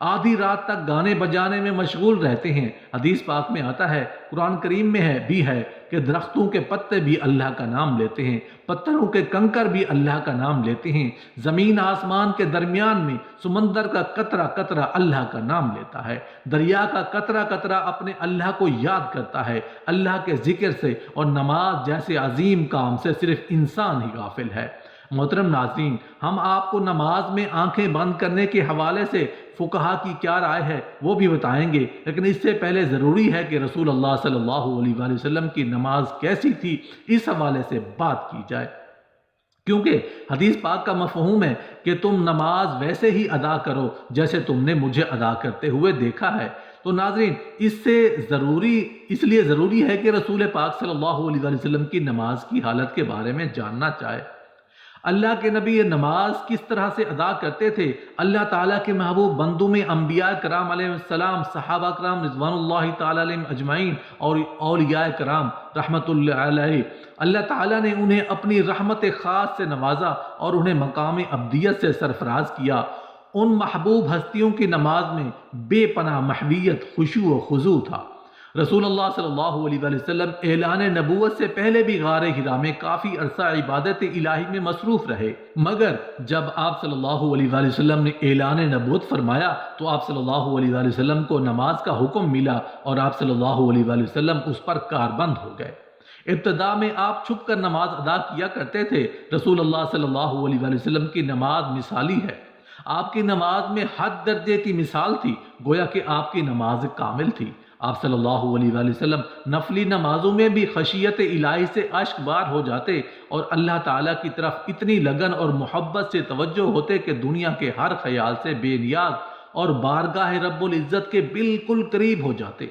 آدھی رات تک گانے بجانے میں مشغول رہتے ہیں۔ حدیث پاک میں آتا ہے، قرآن کریم میں ہے کہ درختوں کے پتے بھی اللہ کا نام لیتے ہیں، پتھروں کے کنکر بھی اللہ کا نام لیتے ہیں، زمین آسمان کے درمیان میں سمندر کا قطرہ قطرہ اللہ کا نام لیتا ہے، دریا کا قطرہ قطرہ اپنے اللہ کو یاد کرتا ہے اللہ کے ذکر سے، اور نماز جیسے عظیم کام سے صرف انسان ہی غافل ہے۔ محترم ناظرین، ہم آپ کو نماز میں آنکھیں بند کرنے کے حوالے سے فقہا کی کیا رائے ہے وہ بھی بتائیں گے، لیکن اس سے پہلے ضروری ہے کہ رسول اللہ صلی اللہ علیہ وآلہ وسلم کی نماز کیسی تھی اس حوالے سے بات کی جائے، کیونکہ حدیث پاک کا مفہوم ہے کہ تم نماز ویسے ہی ادا کرو جیسے تم نے مجھے ادا کرتے ہوئے دیکھا ہے۔ تو ناظرین، اس لیے ضروری ہے کہ رسول پاک صلی اللہ علیہ وآلہ وسلم کی نماز کی حالت کے بارے میں جاننا چاہے۔ اللہ کے نبی یہ نماز کس طرح سے ادا کرتے تھے؟ اللہ تعالیٰ کے محبوب بندوں میں انبیاء کرام علیہ السلام، صحابہ کرام رضوان اللہ تعالیٰ علیہم اجمعین، اور اولیاء کرام رحمت اللہ علیہ، اللہ تعالیٰ نے انہیں اپنی رحمت خاص سے نوازا اور انہیں مقام ابدیت سے سرفراز کیا۔ ان محبوب ہستیوں کی نماز میں بے پناہ محویت، خشوع و خضوع تھا۔ رسول اللہ صلی اللہ علیہ وآلہ وسلم اعلان نبوت سے پہلے بھی غار حرا میں کافی عرصہ عبادت الہی میں مصروف رہے، مگر جب آپ صلی اللہ علیہ وآلہ وسلم نے اعلان نبوت فرمایا تو آپ صلی اللہ علیہ وآلہ وسلم کو نماز کا حکم ملا اور آپ صلی اللہ علیہ وآلہ وسلم اس پر کاربند ہو گئے۔ ابتدا میں آپ چھپ کر نماز ادا کیا کرتے تھے۔ رسول اللہ صلی اللہ علیہ وآلہ وسلم کی نماز مثالی ہے، آپ کی نماز میں حد درجے کی مثال تھی، گویا کہ آپ کی نماز کامل تھی۔ آپ صلی اللہ علیہ وآلہ وسلم نفلی نمازوں میں بھی خشیت الہی سے اشک بار ہو جاتے اور اللہ تعالیٰ کی طرف اتنی لگن اور محبت سے توجہ ہوتے کہ دنیا کے ہر خیال سے بے نیاز اور بارگاہ رب العزت کے بالکل قریب ہو جاتے۔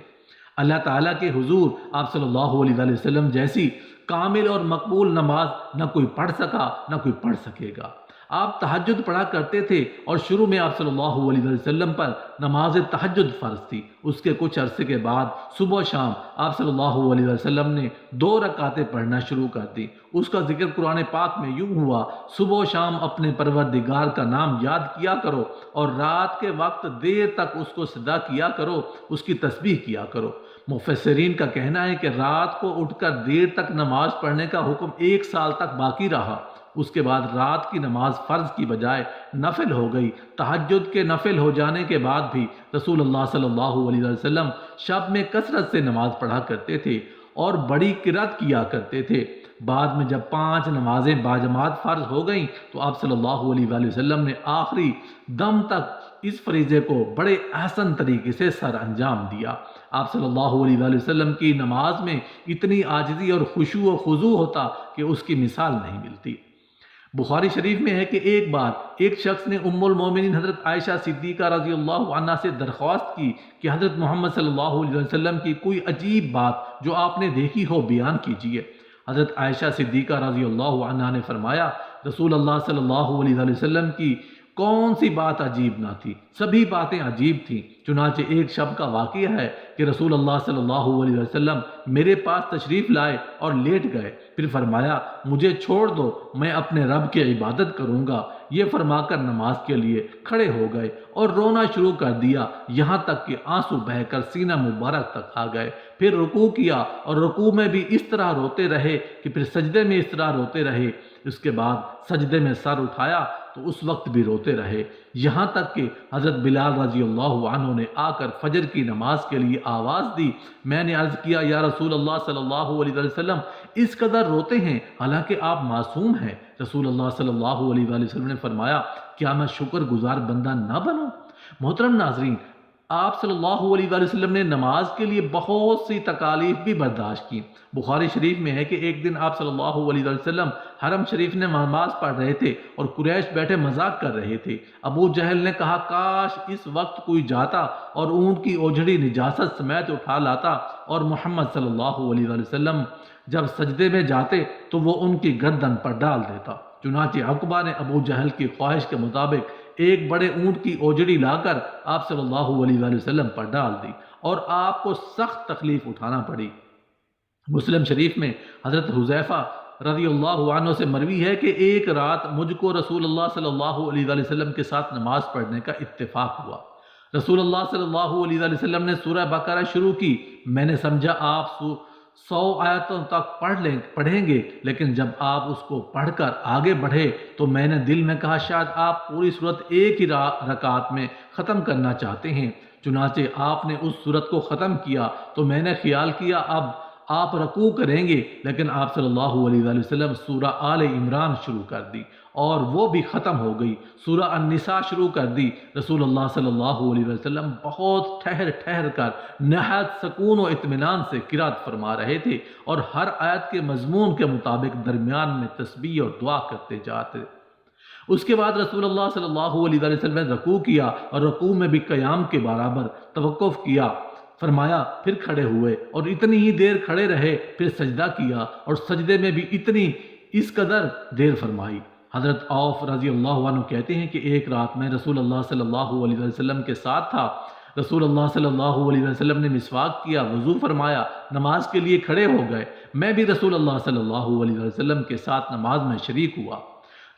اللہ تعالیٰ کے حضور آپ صلی اللہ علیہ وآلہ وسلم جیسی کامل اور مقبول نماز نہ کوئی پڑھ سکا، نہ کوئی پڑھ سکے گا۔ آپ تہجد پڑھا کرتے تھے اور شروع میں آپ صلی اللہ علیہ وآلہ وسلم پر نماز تہجد فرض تھی۔ اس کے کچھ عرصے کے بعد صبح و شام آپ صلی اللہ علیہ وسلم نے 2 رکعتیں پڑھنا شروع کر دی۔ اس کا ذکر قرآن پاک میں یوں ہوا، صبح و شام اپنے پروردگار کا نام یاد کیا کرو اور رات کے وقت دیر تک اس کو صدا کیا کرو، اس کی تسبیح کیا کرو۔ مفسرین کا کہنا ہے کہ رات کو اٹھ کر دیر تک نماز پڑھنے کا حکم 1 سال تک باقی رہا۔ اس کے بعد رات کی نماز فرض کی بجائے نفل ہو گئی۔ تہجد کے نفل ہو جانے کے بعد بھی رسول اللہ صلی اللہ علیہ وسلم شب میں کثرت سے نماز پڑھا کرتے تھے اور بڑی قرات کیا کرتے تھے۔ بعد میں جب 5 نمازیں باجماعت فرض ہو گئیں تو آپ صلی اللہ علیہ وآلہ وسلم نے آخری دم تک اس فریضے کو بڑے احسن طریقے سے سر انجام دیا۔ آپ صلی اللہ علیہ وآلہ وسلم کی نماز میں اتنی عاجزی اور خشوع و خضوع ہوتا کہ اس کی مثال نہیں ملتی۔ بخاری شریف میں ہے کہ ایک بار ایک شخص نے ام المومنین حضرت عائشہ صدیقہ رضی اللہ عنہ سے درخواست کی کہ حضرت محمد صلی اللہ علیہ وسلم کی کوئی عجیب بات جو آپ نے دیکھی ہو بیان کیجیے۔ حضرت عائشہ صدیقہ رضی اللہ عنہ نے فرمایا، رسول اللہ صلی اللہ علیہ وسلم کی کون سی بات عجیب نہ تھی، سبھی باتیں عجیب تھیں۔ چنانچہ ایک شب کا واقعہ ہے کہ رسول اللہ صلی اللہ علیہ وسلم میرے پاس تشریف لائے اور لیٹ گئے، پھر فرمایا مجھے چھوڑ دو، میں اپنے رب کی عبادت کروں گا۔ یہ فرما کر نماز کے لیے کھڑے ہو گئے اور رونا شروع کر دیا، یہاں تک کہ آنسو بہہ کر سینہ مبارک تک آ گئے۔ پھر رکوع کیا اور رکوع میں بھی اس طرح روتے رہے کہ پھر سجدے میں اس طرح روتے رہے۔ اس کے بعد سجدے میں سر اٹھایا تو اس وقت بھی روتے رہے، یہاں تک کہ حضرت بلال رضی اللہ عنہ نے آ کر فجر کی نماز کے لیے آواز دی۔ میں نے عرض کیا، یا رسول اللہ صلی اللہ علیہ وسلم اس قدر روتے ہیں حالانکہ آپ معصوم ہیں۔ رسول اللہ صلی اللہ علیہ وسلم نے فرمایا، کیا میں شکر گزار بندہ نہ بنوں؟ محترم ناظرین، آپ صلی اللہ علیہ وسلم نے نماز کے لیے بہت سی تکالیف بھی برداشت کی۔ بخاری شریف میں ہے کہ ایک دن آپ صلی اللہ علیہ وسلم حرم شریف نے نماز پڑھ رہے تھے اور قریش بیٹھے مذاق کر رہے تھے۔ ابو جہل نے کہا، کاش اس وقت کوئی جاتا اور اونٹ کی اوجھڑی نجاست سمیت اٹھا لاتا اور محمد صلی اللہ علیہ وسلم جب سجدے میں جاتے تو وہ ان کی گردن پر ڈال دیتا۔ چنانچہ عقبہ نے ابو جہل کی خواہش کے مطابق ایک بڑے اونٹ کی اوجڑی لا کر آپ صلی اللہ علیہ وسلم پر ڈال دی اور آپ کو سخت تکلیف اٹھانا پڑی۔ مسلم شریف میں حضرت حذیفہ رضی اللہ عنہ سے مروی ہے کہ ایک رات مجھ کو رسول اللہ صلی اللہ علیہ وسلم کے ساتھ نماز پڑھنے کا اتفاق ہوا۔ رسول اللہ صلی اللہ علیہ وآلہ وسلم نے سورہ بقرہ شروع کی، میں نے سمجھا آپ 100 آیتوں تک پڑھیں گے، لیکن جب آپ اس کو پڑھ کر آگے بڑھے تو میں نے دل میں کہا شاید آپ پوری صورت ایک ہی رکعت میں ختم کرنا چاہتے ہیں۔ چنانچہ آپ نے اس صورت کو ختم کیا تو میں نے خیال کیا اب آپ رکوع کریں گے، لیکن آپ صلی اللہ علیہ وآلہ وسلم سورہ آل عمران شروع کر دی اور وہ بھی ختم ہو گئی۔ سورہ النساء شروع کر دی۔ رسول اللہ صلی اللہ علیہ وسلم بہت ٹھہر کر نہایت سکون و اطمینان سے قرات فرما رہے تھے اور ہر آیت کے مضمون کے مطابق درمیان میں تسبیح اور دعا کرتے جاتے۔ اس کے بعد رسول اللہ صلی اللہ علیہ وآلہ وسلم نے رکوع کیا اور رکوع میں بھی قیام کے برابر توقف کیا فرمایا، پھر کھڑے ہوئے اور اتنی ہی دیر کھڑے رہے، پھر سجدہ کیا اور سجدے میں بھی اس قدر دیر فرمائی۔ حضرت عوف رضی اللہ عنہ کہتے ہیں کہ ایک رات میں رسول اللہ صلی اللہ علیہ وسلم کے ساتھ تھا۔ رسول اللہ صلی اللہ علیہ وسلم نے مسواک کیا، وضو فرمایا، نماز کے لیے کھڑے ہو گئے۔ میں بھی رسول اللہ صلی اللہ علیہ وسلم کے ساتھ نماز میں شریک ہوا۔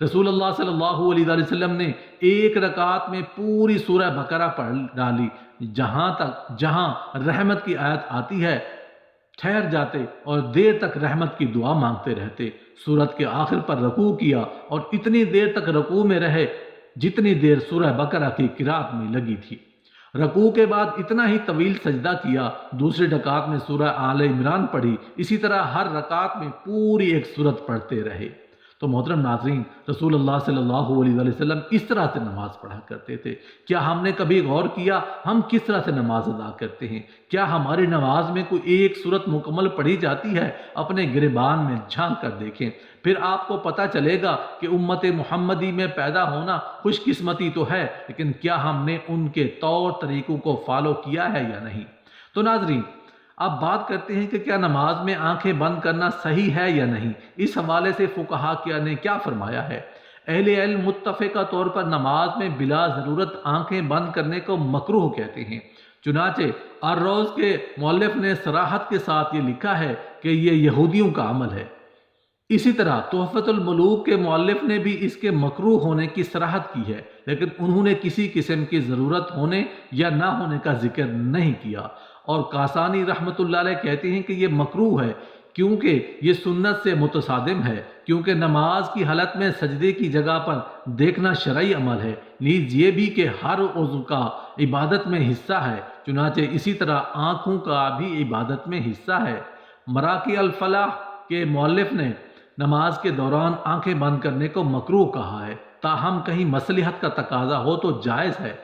رسول اللہ صلی اللہ علیہ وسلم نے ایک رکعت میں پوری سورہ بقرہ پڑھ ڈالی، جہاں رحمت کی آیت آتی ہے ٹھہر جاتے اور دیر تک رحمت کی دعا مانگتے رہتے۔ سورت کے آخر پر رکوع کیا اور اتنی دیر تک رکوع میں رہے جتنی دیر سورہ بقرہ کی قرات میں لگی تھی۔ رکوع کے بعد اتنا ہی طویل سجدہ کیا، دوسری رکعت میں سورہ آل عمران پڑھی، اسی طرح ہر رکعت میں پوری ایک سورت پڑھتے رہے۔ تو محترم ناظرین، رسول اللہ صلی اللہ علیہ وآلہ وسلم اس طرح سے نماز پڑھا کرتے تھے۔ کیا ہم نے کبھی غور کیا ہم کس طرح سے نماز ادا کرتے ہیں؟ کیا ہماری نماز میں کوئی ایک سورت مکمل پڑھی جاتی ہے؟ اپنے گریبان میں جھانک کر دیکھیں، پھر آپ کو پتہ چلے گا کہ امت محمدی میں پیدا ہونا خوش قسمتی تو ہے، لیکن کیا ہم نے ان کے طور طریقوں کو فالو کیا ہے یا نہیں؟ تو ناظرین، اب بات کرتے ہیں کہ کیا نماز میں آنکھیں بند کرنا صحیح ہے یا نہیں۔ اس حوالے سے فقہا نے کیا فرمایا ہے؟ اہل علم متفقہ طور پر نماز میں بلا ضرورت آنکھیں بند کرنے کو مکروہ کہتے ہیں۔ چنانچہ الروز کے مؤلف نے صراحت کے ساتھ یہ لکھا ہے کہ یہ یہودیوں کا عمل ہے۔ اسی طرح تحفۃ الملوک کے مؤلف نے بھی اس کے مکروہ ہونے کی صراحت کی ہے، لیکن انہوں نے کسی قسم کی ضرورت ہونے یا نہ ہونے کا ذکر نہیں کیا۔ اور کاسانی رحمت اللہ علیہ کہتے ہیں کہ یہ مکروہ ہے کیونکہ یہ سنت سے متصادم ہے، کیونکہ نماز کی حالت میں سجدے کی جگہ پر دیکھنا شرعی عمل ہے، نیز یہ بھی کہ ہر عضو کا عبادت میں حصہ ہے، چنانچہ اسی طرح آنکھوں کا بھی عبادت میں حصہ ہے۔ مراقی الفلاح کے مؤلف نے نماز کے دوران آنکھیں بند کرنے کو مکروہ کہا ہے، تاہم کہیں مصلحت کا تقاضا ہو تو جائز ہے،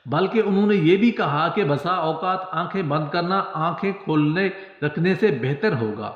بلکہ انہوں نے یہ بھی کہا کہ بسا اوقات آنکھیں بند کرنا آنکھیں کھولنے رکھنے سے بہتر ہوگا۔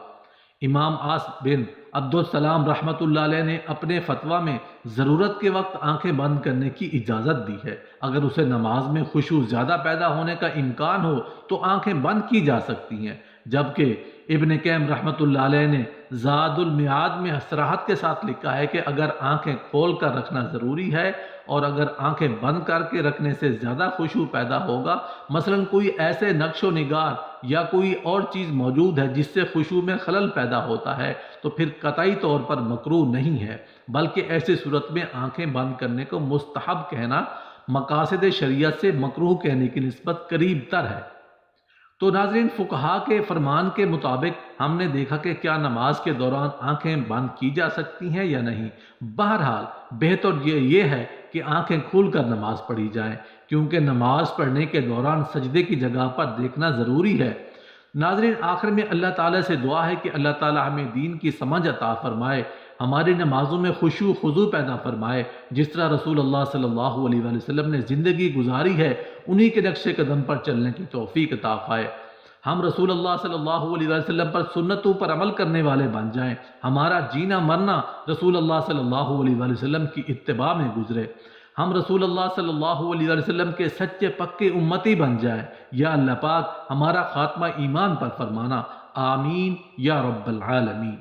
امام آس بن عبدالسلام رحمۃ اللہ علیہ نے اپنے فتویٰ میں ضرورت کے وقت آنکھیں بند کرنے کی اجازت دی ہے۔ اگر اسے نماز میں خشوع زیادہ پیدا ہونے کا امکان ہو تو آنکھیں بند کی جا سکتی ہیں، جبکہ ابن قیم رحمۃ اللہ علیہ نے زاد المیعاد میں صراحت کے ساتھ لکھا ہے کہ اگر آنکھیں کھول کر رکھنا ضروری ہے اور اگر آنکھیں بند کر کے رکھنے سے زیادہ خشوع پیدا ہوگا، مثلا کوئی ایسے نقش و نگار یا کوئی اور چیز موجود ہے جس سے خشوع میں خلل پیدا ہوتا ہے، تو پھر قطعی طور پر مکروہ نہیں ہے، بلکہ ایسی صورت میں آنکھیں بند کرنے کو مستحب کہنا مقاصد شریعت سے مکروہ کہنے کی نسبت قریب تر ہے۔ تو ناظرین، فقہا کے فرمان کے مطابق ہم نے دیکھا کہ کیا نماز کے دوران آنکھیں بند کی جا سکتی ہیں یا نہیں۔ بہرحال بہتر یہ ہے کہ آنکھیں کھول کر نماز پڑھی جائیں، کیونکہ نماز پڑھنے کے دوران سجدے کی جگہ پر دیکھنا ضروری ہے۔ ناظرین، آخر میں اللہ تعالیٰ سے دعا ہے کہ اللہ تعالیٰ ہمیں دین کی سمجھ عطا فرمائے، ہماری نمازوں میں خشوع خضوع پیدا فرمائے، جس طرح رسول اللہ صلی اللہ علیہ وآلہ وسلم نے زندگی گزاری ہے انہی کے نقش قدم پر چلنے کی توفیق عطا فرمائے۔ ہم رسول اللہ صلی اللہ علیہ وسلم پر سنتوں پر عمل کرنے والے بن جائیں، ہمارا جینا مرنا رسول اللہ صلی اللہ علیہ وسلم کی اتباع میں گزرے، ہم رسول اللہ صلی اللہ علیہ وسلم کے سچے پکے امتی بن جائیں۔ یا اللہ پاک ہمارا خاتمہ ایمان پر فرمانا، آمین یا رب العالمین۔